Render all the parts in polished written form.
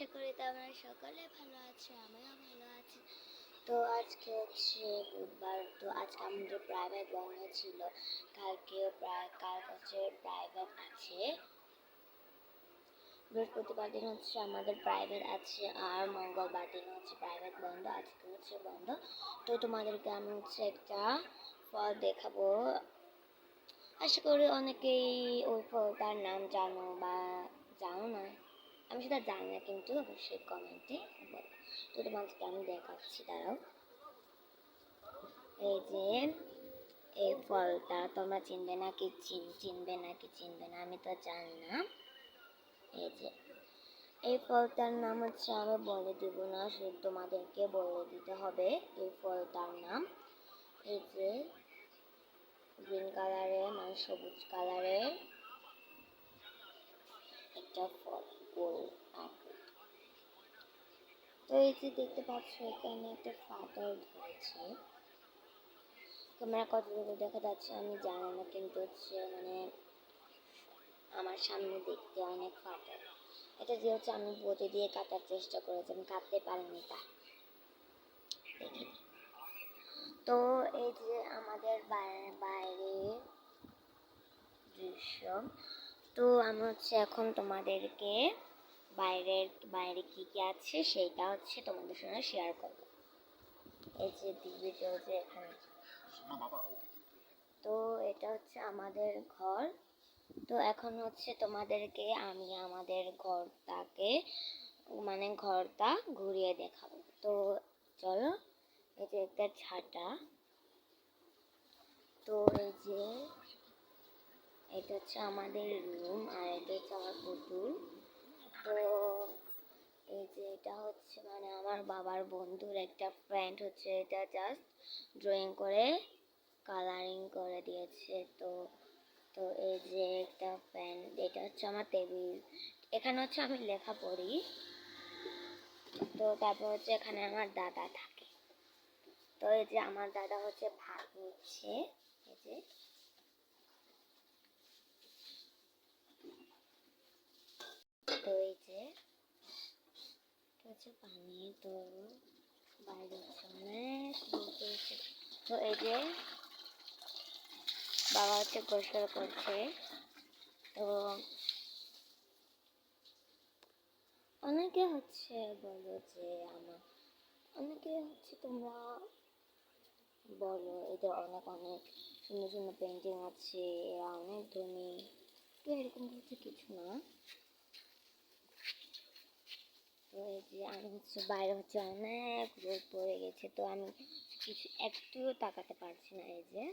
আশা করি তোমরা সকলে ভালো আছো, আমিও ভালো আছি। তো আজকে হচ্ছে বুধবার, তো আজকে আমাদের প্রাইভেট বন্ধ ছিল। কাল হচ্ছে প্রাইভেট আছে। বৃহস্পতিবার দিন হচ্ছে আমাদের প্রাইভেট আছে, আর মঙ্গলবার দিন হচ্ছে প্রাইভেট বন্ধ। আজকে হচ্ছে বন্ধ। তো তোমাদেরকে আমি হচ্ছে একটা ফল দেখাবো। আশা করি অনেকেই ওই ফলটার নাম জানো বা জানো না। আমি সেটা জানি না, কিন্তু অবশ্যই কমেন্টে বলো। তো তোমাদেরকে আমি দেখাচ্ছি, দাঁড়াও। এই যে এই ফলটা তোমরা চিনবে না আমি তো জানি না। এই যে এই ফলটার নাম হচ্ছে, আমি বলে দিব না, শুধু তোমাদেরকে বলে দিতে হবে এই ফলটার নাম। এই যে গ্রিন কালারের, মানে সবুজ কালারের একটা ফল, গোল আকৃতি। তো এই যে দেখতে পাচ্ছ, এখানে একটা ফাটল ধরেছে। তোমরা কতটুকু দেখা যাচ্ছে আমি জানি না, কিন্তু হচ্ছে মানে আমার সামনে দেখতে অনেক ফাটল। এটা যে হচ্ছে আমি বটি দিয়ে কাটার চেষ্টা করেছি, আমি কাটতে পারিনি তা দেখি। তো এই যে আমাদের বাইরে দৃশ্য। তো আমি হচ্ছে এখন তোমাদেরকে বাইরে কি কি আছে সেটা হচ্ছে তোমাদের সঙ্গে শেয়ার করব। এই যে টিভি চলছে এখানে। তো এটা হচ্ছে আমাদের ঘর। তো এখন হচ্ছে তোমাদেরকে আমি আমাদের ঘরটা ঘুরিয়ে দেখাবো। তো চলো। এই যে একটা ছাতা। তো এই যে এটা হচ্ছে আমাদের রুম, আর এটা হচ্ছে আমার পুতুল। তো এই যে এটা হচ্ছে মানে আমার বাবার বন্ধুর একটা ফ্রেন্ড হচ্ছে এটা জাস্ট ড্রয়িং করে কালারিং করে দিয়েছে। তো তো এই যে একটা পেন, এটা হচ্ছে আমার টেবিল। এখানে হচ্ছে আমি লেখা পড়ি। তো তারপর হচ্ছে এখানে আমার দাদা থাকে। তো এই যে আমার দাদা হচ্ছে ভাত নিচ্ছে। এই যে তো এই যে হচ্ছে পানি। তো বাইরে হচ্ছে অনেক দূর। তো এই যে বাবা হচ্ছে গোসল করছে। তো অনেকে হচ্ছে বলো যে অনেকে হচ্ছে তোমরা বলো এদের অনেক অনেক সুন্দর সুন্দর পেন্টিং আছে, এরা অনেক ধনী। তো এরকম হচ্ছে কিছু না। তো এই যে আমি হচ্ছে বাইরে হচ্ছে অনেক রোদ পড়ে গেছে, তো আমি কিছু একটুও তাকাতে পারছি না। এই যে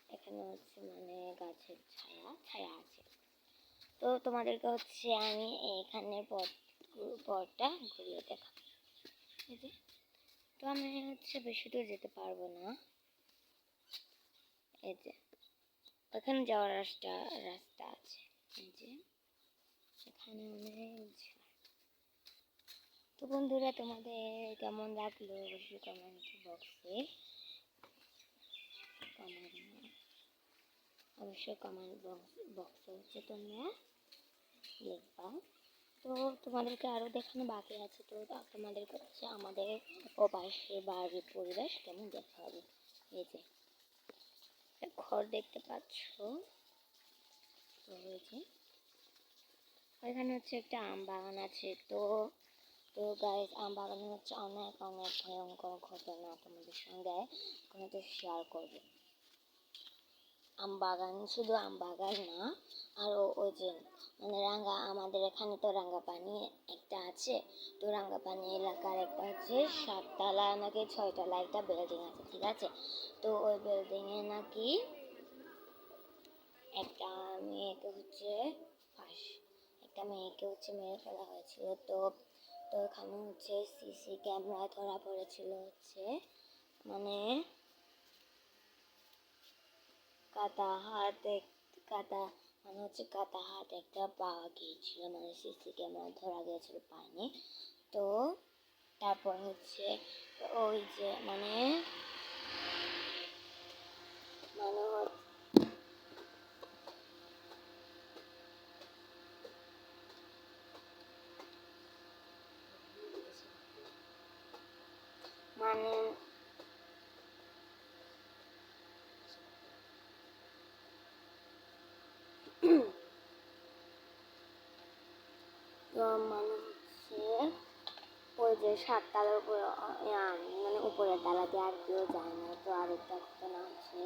এখানে হচ্ছে মানে গাছের ছায়া আছে। তো তোমাদেরকে হচ্ছে আমি এখানে পথটা ঘুরিয়ে দেখাবো। এই যে তো আমি হচ্ছে বেশি দূর যেতে পারবো না। এই যে ওখানে যাওয়ার রাস্তা আছে। এই যে এখানে অনেক। তো বন্ধুরা, তোমাদের কেমন লাগলো অবশ্যই কমেন্ট বক্সে হচ্ছে তোমরা লিখবা। তো তোমাদেরকে আরো দেখানো বাকি আছে। তো তোমাদেরকে হচ্ছে আমাদের পাশের বাড়ির পরিবেশ কেমন দেখা হবে। এই যে ঘর দেখতে পাচ্ছ। তো এই যে এখানে হচ্ছে একটা আম বাগান আছে। তো তো গাইস, আম বাগানে হচ্ছে অনেক অনেক ভয়ঙ্কর ঘটনা তোমাদের সঙ্গে এখন তো শেয়ার করবো। আম বাগান, শুধু আম বাগান না, আরও ওই যে মানে আমাদের এখানে তো রাঙ্গাপানি একটা আছে। তো রাঙ্গাপানি এলাকার একটা হচ্ছে 7 তলা নাকি 6 তলা একটা বিল্ডিং আছে, ঠিক আছে। তো ওই বিল্ডিংয়ে নাকি একটা মেয়েকে হচ্ছে মেরে ফেলা হয়েছিল। তো তো এখানে হচ্ছে সিসি ক্যামেরায় ধরা পড়েছিল হচ্ছে মানে কাটা হাত একটা পাওয়া গিয়েছিল, মানে সিসি ক্যামেরা ধরা গিয়েছিল পায়নি। তো তারপর হচ্ছে ওই যে মানে মানে মানে হচ্ছে ওই যে সাততলার উপরে মানে উপরের তালাতে আর কেউ যায় না, তো আরেকটা ঘটনা হচ্ছে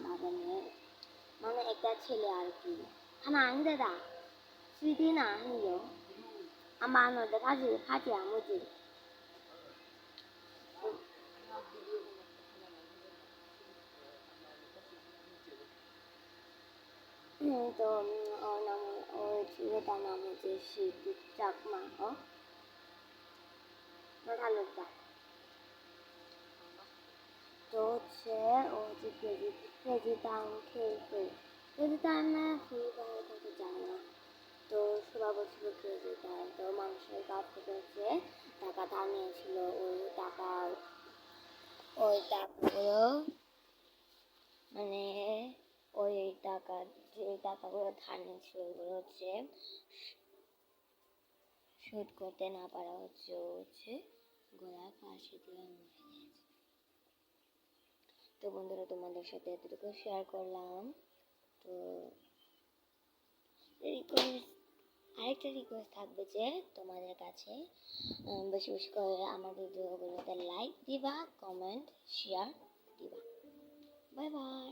বাগানে মানে একটা ছেলে আর কি 하나 안 되다 시디나 아니요 아마 안 오는데 가지 아무지 তো ওর নাম ওই ছেলেটার নাম হচ্ছে শিবু চাকমা ভালোটা তো হচ্ছে ও হচ্ছে কেজি দাম খেলতো কেজি দামে ফুল তাকে জানে না, তো সবাই বলছিল কেজি দাম, তো মানুষের কাছ থেকে হচ্ছে টাকা ধার নিয়েছিল, ওই টাকাগুলো মানে ওই টাকা যে টাকাগুলো ধার নিয়েছিল ওইগুলো হচ্ছে শোধ করতে না পারা হচ্ছে ও হচ্ছে গলায় ফাঁসি দিয়ে মরে গেছে। তো বন্ধুরা তোমাদের সাথে এতটুকু শেয়ার করলাম। তো আরেকটা রিকোয়েস্ট থাকবে যে তোমাদের কাছে বেশি বেশি করে আমার ভিডিওগুলোতে লাইক দিবা, কমেন্ট শেয়ার দিবা। Bye bye.